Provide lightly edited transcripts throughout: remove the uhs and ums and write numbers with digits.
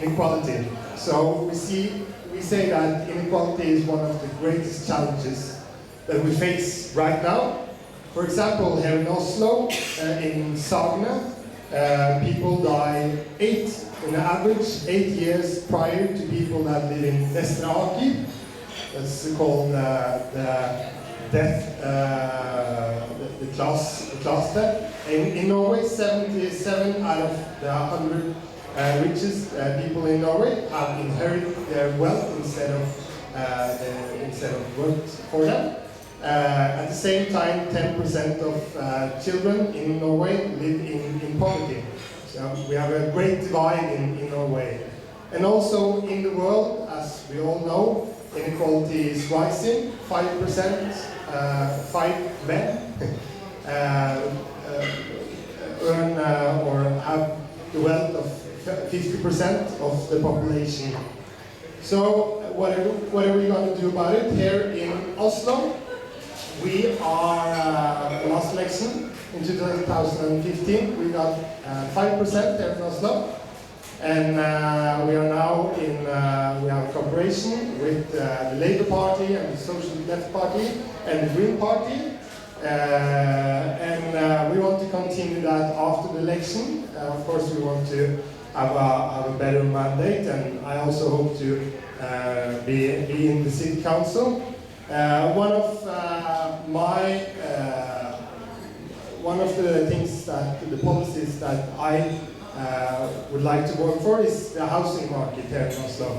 inequality. So we say that inequality is one of the greatest challenges that we face right now. For example, here in Oslo, in Sagene, people die on average 8 years prior to people that live in Vestre Aker. That's called the death, the class death. In Norway, 77 out of the 100 richest people in Norway have inherited their wealth instead of worked for them. At the same time, 10% of children in Norway live in poverty. So we have a great divide in Norway. And also in the world, as we all know, inequality is rising. 5%, 5 men earn or have the wealth of 50% of the population. So what are we going to do about it? Here in Oslo, we are last election in 2015. We got 5% here in Oslo, and we are now in we have a cooperation with the Labour Party and the Social Left Party and the Green Party, and we want to continue that after the election. Of course, we want to have a better mandate, and I also hope to be in the city council. One of the things the policies that I would like to work for is the housing market here in Oslo.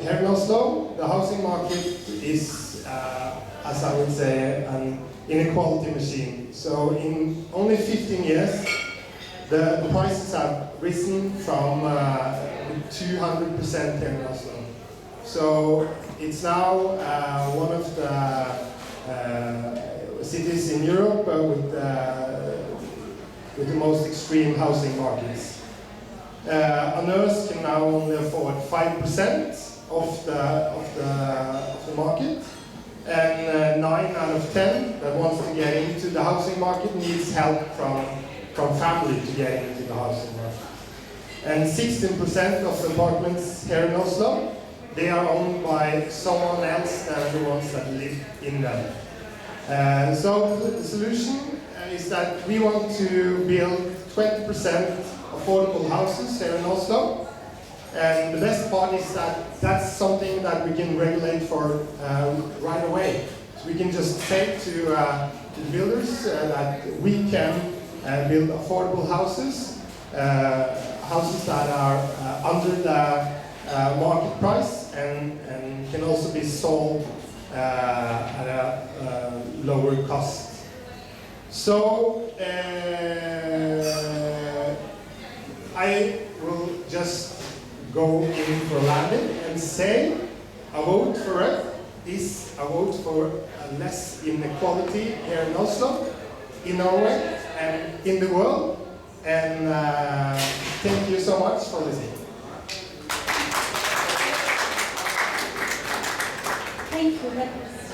Here in Oslo, the housing market is, as I would say, an inequality machine. So in only 15 years, the prices have risen from 200% here in Oslo. So it's now one of the cities in Europe with the most extreme housing markets. A nurse can now only afford 5% of the market, and 9 out of 10 that wants to get into the housing market needs help from family to get into the housing market. And 16% of the apartments here in Oslo, they are owned by someone else than the ones that live in them. So the solution is that we want to build 20% affordable houses here in Oslo. And the best part is that that's something that we can regulate for right away. So we can just say to the builders that we can build affordable houses, houses that are under the market price and can also be sold at a lower cost. So I will just go in for landing and say a vote for it is a vote for less inequality here in Oslo, in Norway, and in the world. And thank you so much for listening. Thank you. That was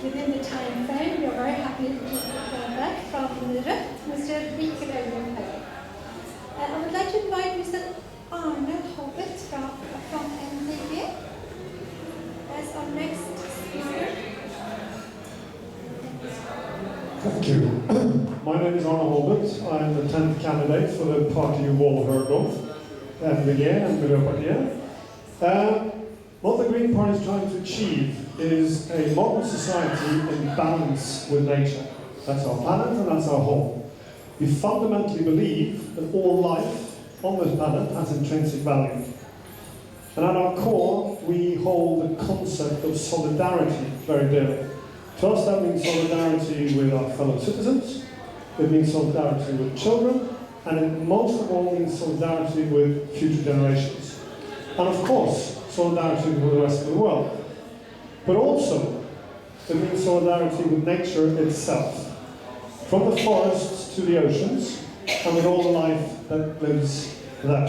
within the time frame. We are very happy to hear back from Mr. Mikkel Øyvind. I would like to invite Mr. Arne Hobbit from NTG as our next speaker. Thank you. My name is Arne Hobbit. I'm the 10th candidate for the party you've all heard of, NVG and Miljøpartiet. What the Green Party is trying to achieve is a modern society in balance with nature. That's our planet and that's our home. We fundamentally believe that all life on this planet has intrinsic value. And at our core, we hold the concept of solidarity very dearly. To us, that means solidarity with our fellow citizens, it means solidarity with children, and it most of all means solidarity with future generations. And of course, solidarity with the rest of the world. But also, it means solidarity with nature itself. From the forests to the oceans, and with all the life that lives there.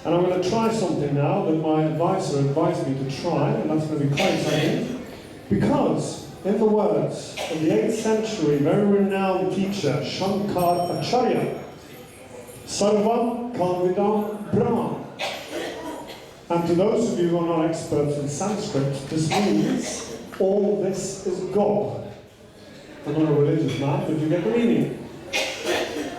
And I'm going to try something now that my advisor advised me to try, and that's going to be quite exciting. Because, in the words of the 8th century very renowned teacher, Shankar Acharya, Serva kan vi dan bra. And to those of you who are not experts in Sanskrit, this means all this is God. I'm not a religious man, but you get the meaning.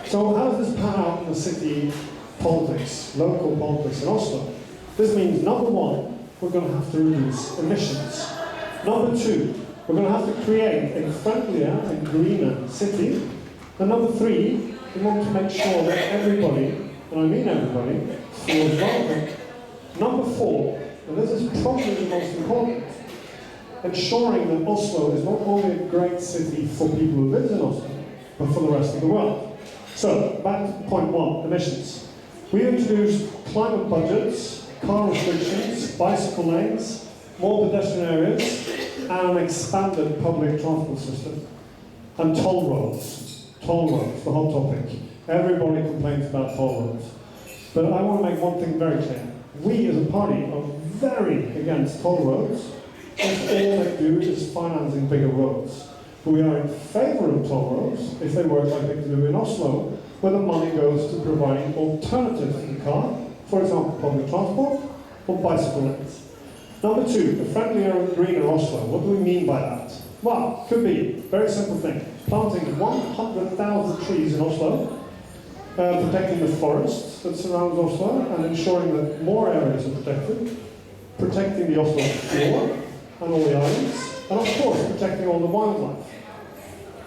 So how does this pan out in the city politics, local politics in Oslo? This means, number one, we're going to have to reduce emissions. Number two, we're going to have to create a friendlier and greener city. And number three, we want to make sure that everybody, and I mean everybody, feels welcome. Number four, and this is probably the most important, ensuring that Oslo is not only a great city for people who live in Oslo, but for the rest of the world. So, back to point one, emissions. We introduced climate budgets, car restrictions, bicycle lanes, more pedestrian areas, and an expanded public transport system. And toll roads. Toll roads, the hot topic. Everybody complains about toll roads. But I want to make one thing very clear. We as a party are very against toll roads if all they do is financing bigger roads. But we are in favour of toll roads if they work like they do in Oslo, where the money goes to providing alternatives to the car, for example, public transport or bicycle lanes. Number two, a friendlier and greener Oslo. What do we mean by that? Well, could be a very simple thing. Planting 100,000 trees in Oslo, protecting the forests that surrounds Oslo, and ensuring that more areas are protected, protecting the Oslo fjord and all the islands, and of course protecting all the wildlife.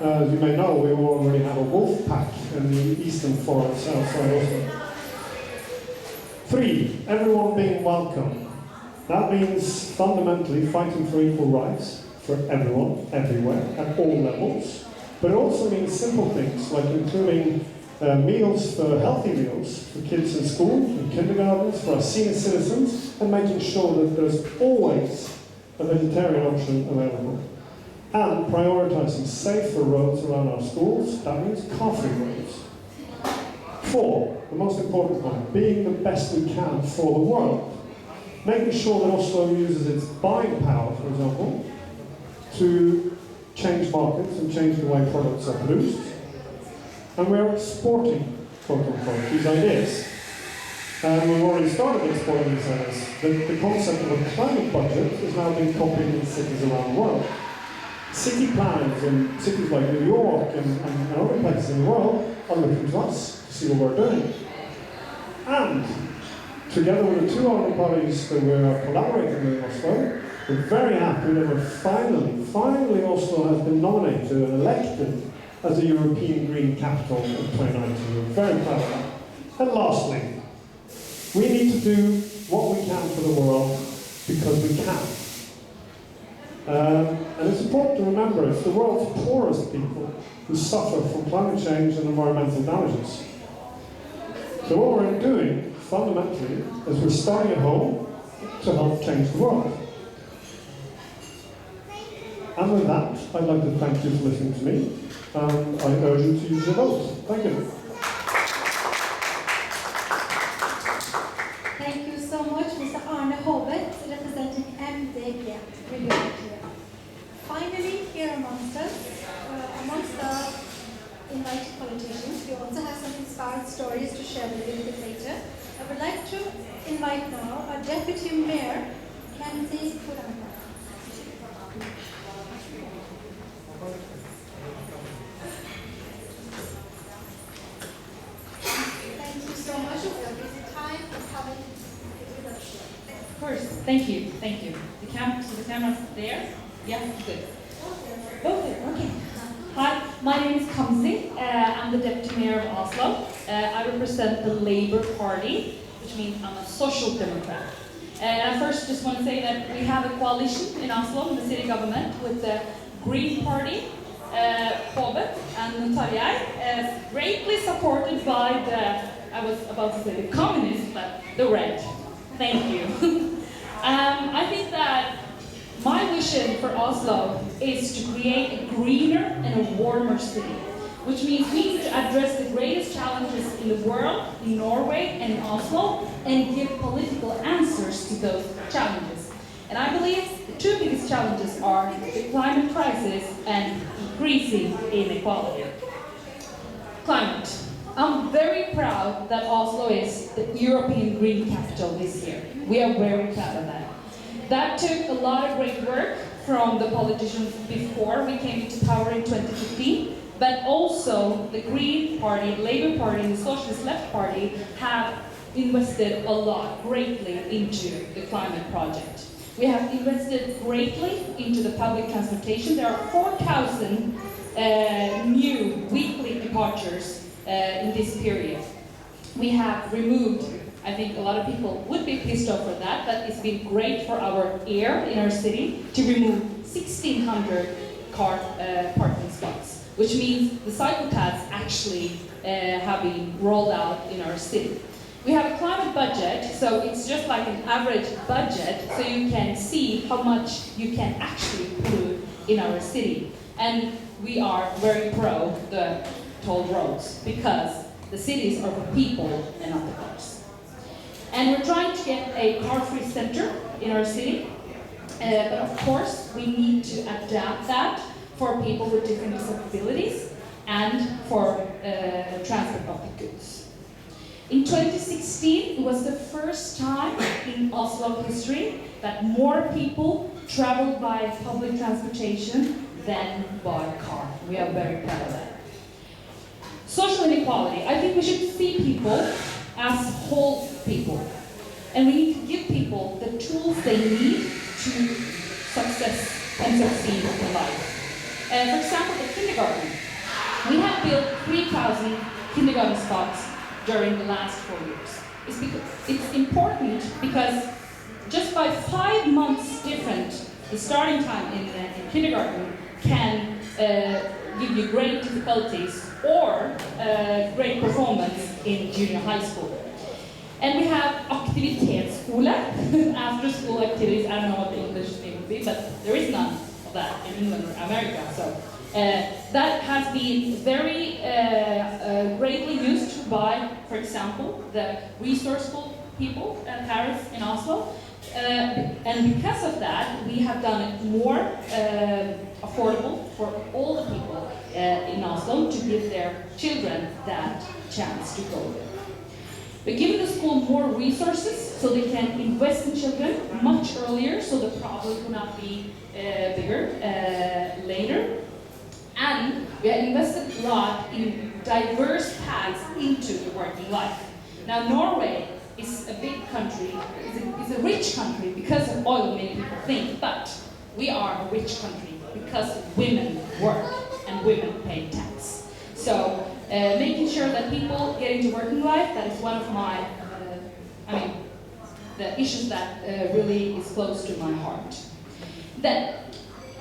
As you may know, we already have a wolf pack in the eastern forests outside Oslo. Three, everyone being welcome. That means fundamentally fighting for equal rights for everyone, everywhere, at all levels. But it also means simple things like including meals for healthy meals for kids in school, in kindergartens, for our senior citizens, and making sure that there's always a vegetarian option available. And prioritising safer roads around our schools, that means car-free roads. Four, the most important one, being the best we can for the world. Making sure that Oslo uses its buying power, for example, to change markets and change the way products are produced. And we're exporting, quote-unquote, these ideas. And we've already started exporting these ideas. The concept of a climate budget is now being copied in cities around the world. City planners in cities like New York and other places in the world are looking to us to see what we're doing. And together with the two other parties that we're collaborating with in Oslo, we're very happy that we're finally Oslo has been nominated and elected as the European Green Capital of 2019. We're very proud of that. And lastly, we need to do what we can for the world because we can. And it's important to remember it's the world's poorest people who suffer from climate change and environmental damages. So what we're doing, fundamentally, is we're starting at home to help change the world. And with that, I'd like to thank you for listening to me, and I urge you to use your vote. Thank you. Thank you so much, Mr. Arne Hovet, representing MDG. Really good to hear. Finally, here amongst us, amongst the invited politicians, we also have some inspired stories to share with you a little bit later. I would like to invite now our Deputy Mayor, Kenzie Kuranga. Thank you so much for your busy time and coming with us. Of course, thank you. So the camera's there? Yeah, good. Okay, okay. Hi, my name is Kamzi. I'm the Deputy Mayor of Oslo. I represent the Labour Party, which means I'm a social democrat. And I first just want to say that we have a coalition in Oslo, in the city government, with the Green Party, Hovet and Tarjei, greatly supported by the, I was about to say the communists, but the red. Thank you. I think that my vision for Oslo is to create a greener and a warmer city, which means we need to address the greatest challenges in the world, in Norway and in Oslo, and give political answers to those challenges. And I believe the two biggest challenges are the climate crisis and increasing inequality. Climate. I'm very proud that Oslo is the European Green Capital this year. We are very proud of that. That took a lot of great work from the politicians before we came into power in 2015, but also the Green Party, Labour Party, and the Socialist Left Party have invested a lot, greatly, into the climate project. We have invested greatly into the public transportation. There are 4,000 new weekly departures in this period. We have removed, I think a lot of people would be pissed off for that, but it's been great for our air in our city to remove 1,600 car parking spots, which means the cycle paths actually have been rolled out in our city. We have a climate budget, so it's just like an average budget, so you can see how much you can actually pollute in our city. And we are very pro the toll roads, because the cities are for people and not the cars. And we're trying to get a car-free center in our city, but of course we need to adapt that for people with different disabilities and for transport of the goods. In 2016, it was the first time in Oslo history that more people traveled by public transportation than by car. We are very proud of that. Social inequality. I think we should see people as whole people. And we need to give people the tools they need to success and succeed in life. For example, the kindergarten. We have built 3,000 kindergarten spots during the last 4 years. It's important because just by 5 months different, the starting time in kindergarten can give you great difficulties or great performance in junior high school. And we have aktivitetsskole, after school activities. I don't know what the English name would be, but there is none of that in England or America. So that has been very greatly used by, for example, the resource school people at Paris in Oslo. And because of that, we have done it more affordable for all the people in Oslo to give their children that chance to go there. We're giving the school more resources so they can invest in children much earlier, so the problem will not be bigger later. And we have invested a lot in diverse paths into the working life. Now, Norway is a big country, is a rich country because of oil, many people think, but we are a rich country because women work and women pay tax. So making sure that people get into working life, that is one of my, the issues that really is close to my heart. Then,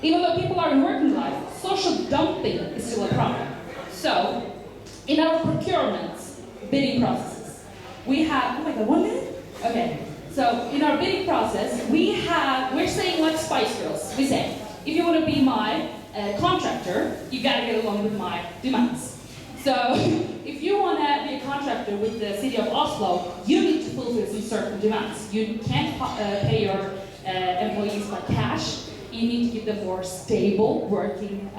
even though people are in working life, social dumping is still a problem. So, in our procurements, bidding processes, we have, oh my god, 1 minute? Okay, so in our bidding process, we're saying like Spice Girls. We say, if you want to be my contractor, you gotta get along with my demands. So, if you want to be a contractor with the city of Oslo, you need to fulfill some certain demands. You can't pay your employees by cash. You need to give them more stable working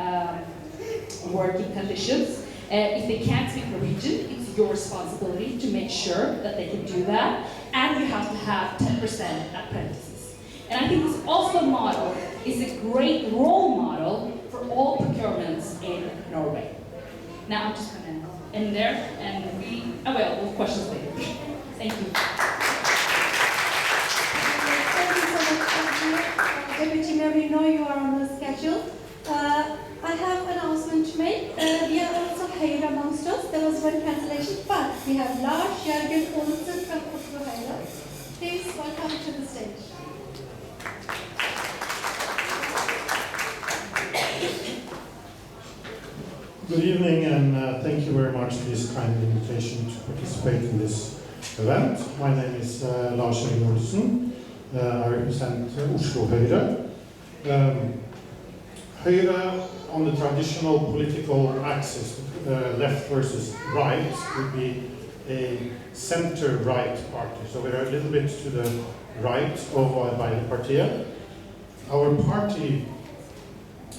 conditions. If they can't speak Norwegian, it's your responsibility to make sure that they can do that. And you have to have 10% apprentices. And I think this Oslo model is a great role model for all procurements in Norway. Now I'm just going to end there, and we'll have questions later. Thank you. Deputy Mayor, we know you are on the schedule. I have an announcement to make. We are also Høyre amongst us. There was one cancellation, but we have Lars Jørgen Olsen from Oslo Høyre. Please welcome to the stage. Good evening, and thank you very much for this kind invitation to participate in this event. My name is Lars Jørgen Olsen. I represent Oslo Høyre. Høyre, on the traditional political axis, left versus right, would be a center-right party. So we're a little bit to the right of Arbeiderpartiet. Our party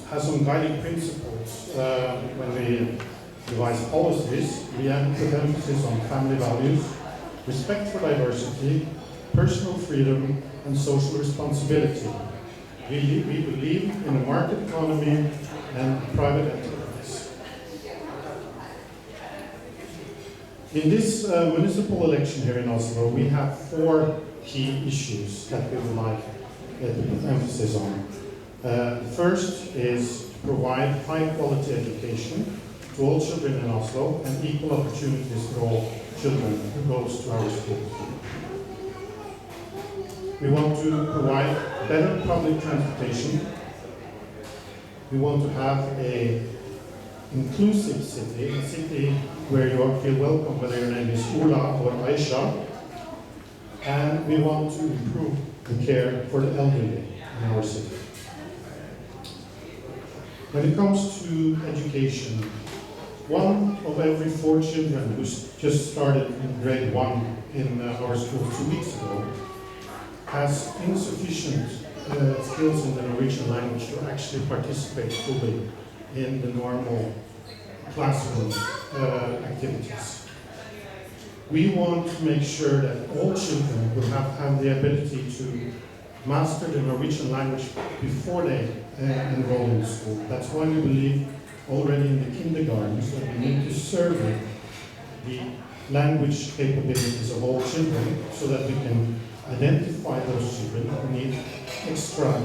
has some guiding principles when we devise policies, we put emphasis on family values, respect for diversity, personal freedom, and social responsibility. We believe in a market economy and private enterprise. In this municipal election here in Oslo, we have 4 key issues that we would like to put emphasis on. The first is to provide high-quality education to all children in Oslo and equal opportunities for all children who goes to our schools. We want to provide better public transportation. We want to have an inclusive city, a city where you feel welcome, whether your name is Ola or Aisha. And we want to improve the care for the elderly in our city. When it comes to education, 1 of every 4 children who just started in grade 1 in our school 2 weeks ago has insufficient skills in the Norwegian language to actually participate fully in the normal classroom activities. We want to make sure that all children will have the ability to master the Norwegian language before they enroll in school. That's why we believe already in the kindergartens that we need to survey the language capabilities of all children so that we can identify those children who need extra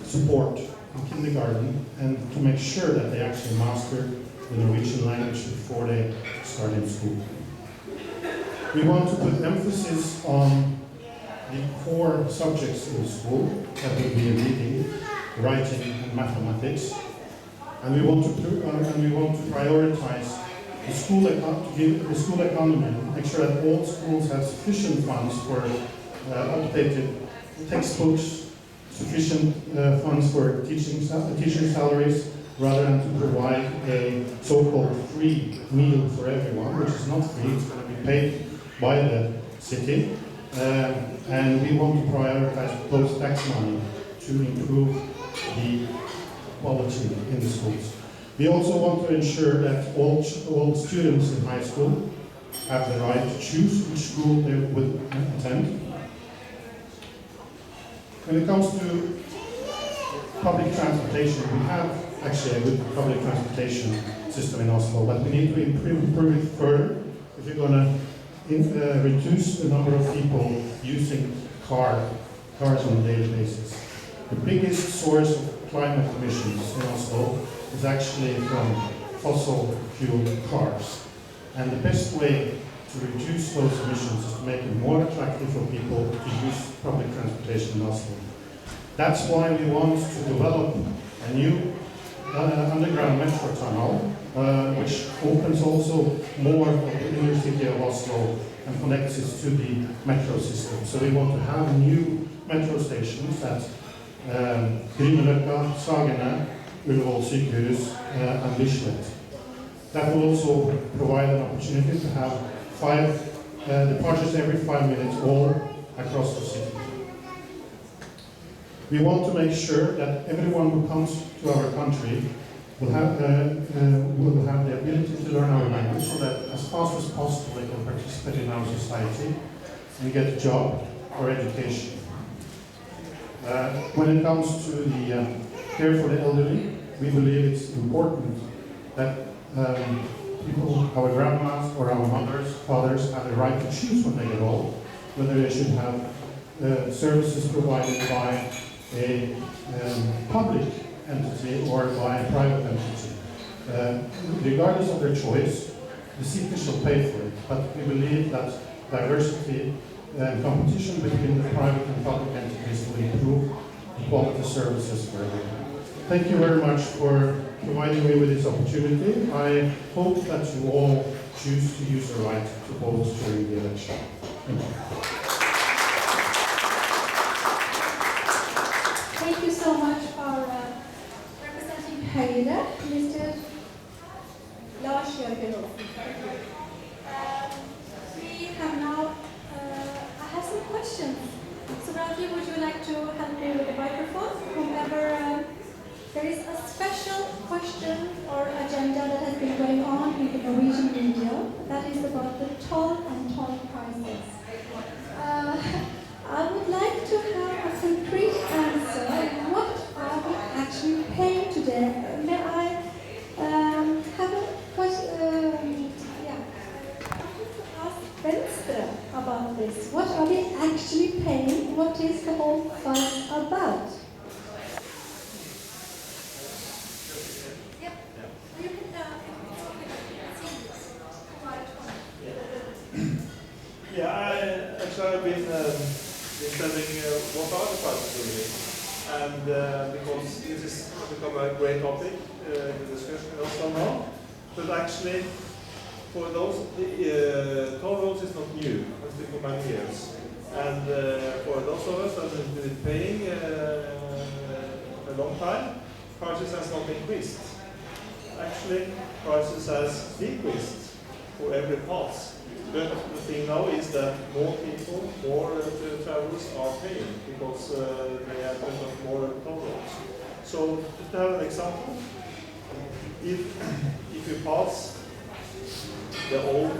support in kindergarten and to make sure that they actually master the Norwegian language before they start in school. We want to put emphasis on the core subjects in school, that would be reading, writing, and mathematics. And we want to prioritize the school economy, make sure that all schools have sufficient funds for updated textbooks, sufficient funds for teaching salaries, rather than to provide a so-called free meal for everyone, which is not free, it's going to be paid by the city. And we want to prioritize post-tax money to improve the quality in the schools. We also want to ensure that all students in high school have the right to choose which school they would attend. When it comes to public transportation, we have actually a good public transportation system in Oslo, but we need to improve it further if you're going to reduce the number of people using cars on a daily basis. The biggest source of climate emissions in Oslo is actually from fossil fuel cars. And the best way to reduce those emissions is to make it more attractive for people to use public transportation in Oslo. That's why we want to develop a new underground metro tunnel, which opens also more of the inner city of Oslo and connects it to the metro system. So we want to have new metro stations at Grünerløkka, Sagene, Ullevål Sykehus, and Bislett. That will also provide an opportunity to have 5 departures every 5 minutes all across the city. We want to make sure that everyone who comes to our country will have the ability to learn our language so that as fast as possible they can participate in our society and get a job or education. When it comes to the care for the elderly, we believe it's important that people, our grandmas or our mothers, fathers, have the right to choose when they get old, whether they should have services provided by a public entity or by a private entity. Regardless of their choice, the city shall pay for it, but we believe that diversity and competition between the private and public entities will improve the quality services for everyone. Thank you very much for providing me with this opportunity. I hope that you all choose to use the right to vote during the election. Thank you. Thank you so much for representing Høyre, Mr. Lars Jørgen Olsen. We have now, I have some questions. So Bradley, would you like to help me with the microphone? Whomever There is a special question or agenda that has been going on in the Norwegian media that is about the toll and toll prices. I would like to have a concrete answer. What are we actually paying today? May I have a question? Ask Venstre about this. What are we actually paying? What is the whole fuss about? Yeah, I've been studying what are the prices really, and because this has become a great topic in the discussion also now. But actually, for those, toll roads is not new. It's been for many years, and for those of us that have been paying a long time, prices has not increased. Actually, prices has decreased for every pass. But the thing now is that more people, more travelers are paying because they have put up more toll roads. So, just to have an example, if you pass the old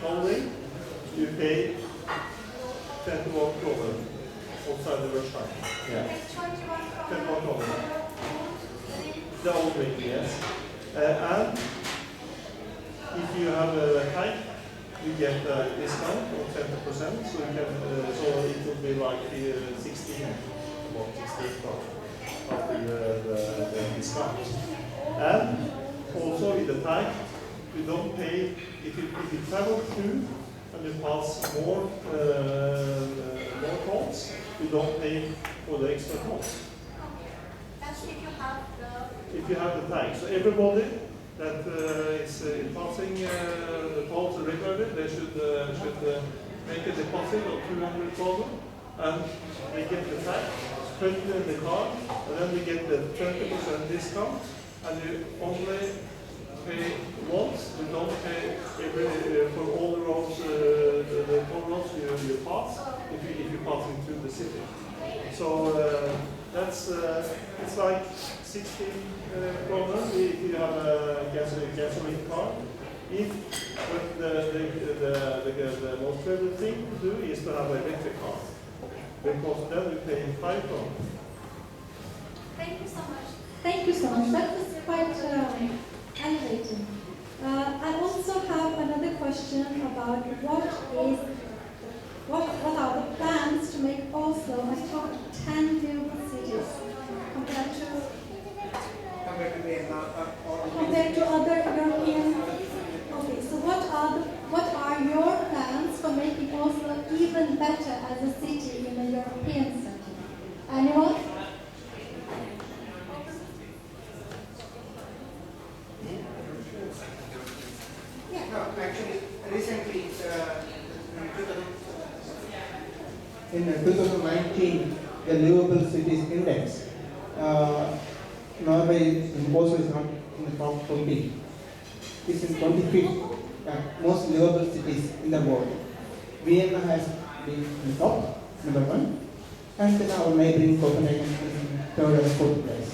toll ring, you pay 21 kroner outside the rush time. Yeah. 21 kroner. The old ring, yes. And if you have a tank, you get a discount of 20%, so you can, so it will be like 16 after the discount. And also in the tank, you don't pay if you travel through and you pass more tolls, you don't pay for the extra tolls. That's if you have the tank. So everybody that is passing the tolls regularly, they should make a deposit of 200 kroner, and they get the tank, put it in the car, and then we get the 20% discount, and you only pay once. You don't pay for all the roads, the toll roads you pass if you're passing through the city. So that's it's like 16 kroner if you have a gasoline car. But the most favorite thing to do is to have an electric car, because then you pay 5 kroner. Thank you so much. Thank you so much. That was quite elevating. I also have another question about what are the plans to make Oslo a top 10 global cities compared to other European. Okay, so what are your plans for making Oslo even better as a city in a European setting? Anyone? No, actually, recently, in 2019, the Livable Cities Index, Norway also is not in the top 20. It's in 25th most livable cities in the world. Vienna has been in the top, number 1, and then our neighboring Copenhagen is in 3rd and 4th place.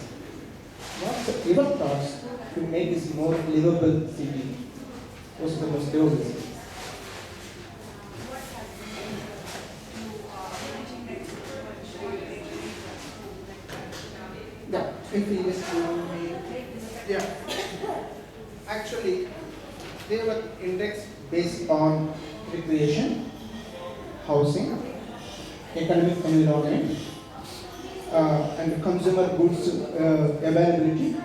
What's your thoughts to make this more livable city? What's the most livable city? Yeah, if we just yeah. Actually, they were indexed based on recreation, housing, economic environment, and consumer goods availability,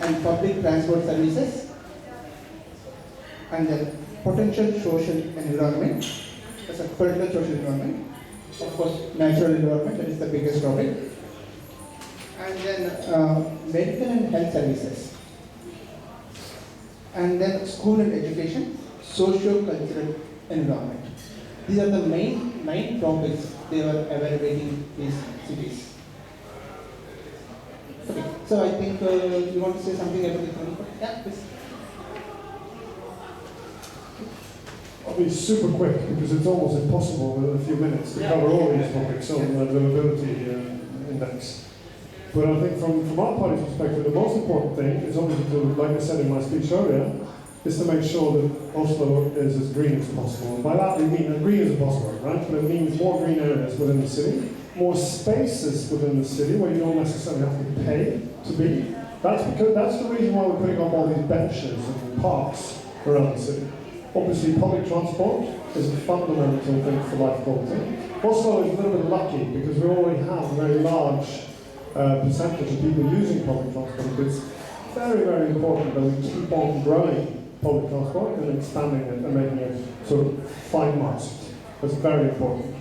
and public transport services, and then potential social environment, as a political social environment, of course, natural environment, that is the biggest topic, and then medical and health services, and then school and education, socio-cultural environment. These are the main 9 topics they were evaluating these cities. Okay, so I think you want to say something about the 20? Yeah, please. I'll be super quick because it's almost impossible in a few minutes to cover all these topics on the livability index. But I think from our party's perspective, the most important thing is obviously to, like I said in my speech earlier, is to make sure that Oslo is as green as possible. And by that we mean, and green is a buzzword, right? But it means more green areas within the city, more spaces within the city where you don't necessarily have to pay to be. That's the reason why we're putting up all these benches and parks around the city. Obviously, public transport is a fundamental thing for life quality. Oslo is a little bit lucky because we already have a very large percentage of people using public transport. It's very, very important that we keep on growing public transport and expanding it and making it sort of fine-masked. That's very important.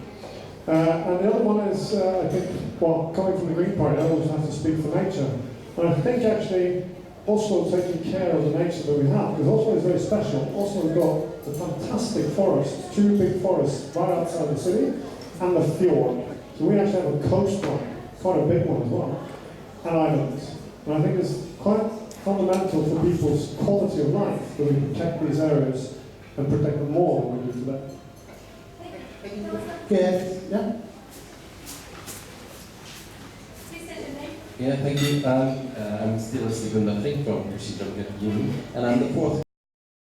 And the other one is, I think, well, coming from the Green Party, I always have to speak for nature. And I think actually Oslo taking care of the nature that we have, because Oslo is very special. Oslo's got a fantastic forest, 2 big forests right outside the city, and the fjord. So we actually have a coastline, quite a big one as well, and islands. And I think it's quite fundamental for people's quality of life that we protect these areas and protect them more than we do today. Yes, yeah. Yeah, thank you. I'm still Sigurd Löfring from University of Uni, and I'm the fourth